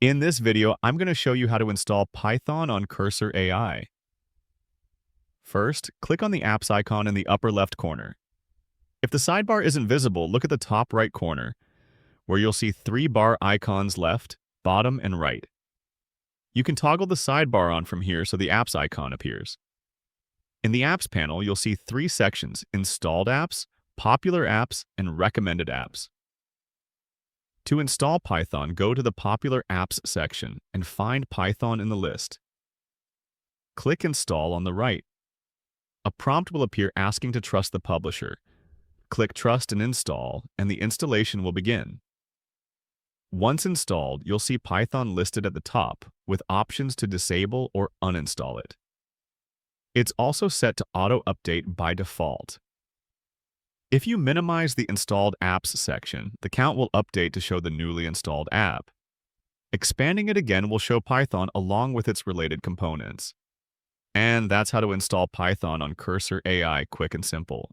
In this video, I'm going to show you how to install Python on Cursor AI. First, click on the apps icon in the upper left corner. If the sidebar isn't visible, look at the top right corner, where you'll see three bar icons left, bottom, and right. You can toggle the sidebar on from here so the apps icon appears. In the apps panel, you'll see three sections: installed apps, popular apps, and recommended apps. To install Python, go to the Popular Apps section and find Python in the list. Click Install on the right. A prompt will appear asking to trust the publisher. Click Trust and Install, and the installation will begin. Once installed, you'll see Python listed at the top with options to disable or uninstall it. It's also set to auto-update by default. If you minimize the Installed Apps section, the count will update to show the newly installed app. Expanding it again will show Python along with its related components. And that's how to install Python on Cursor AI, quick and simple.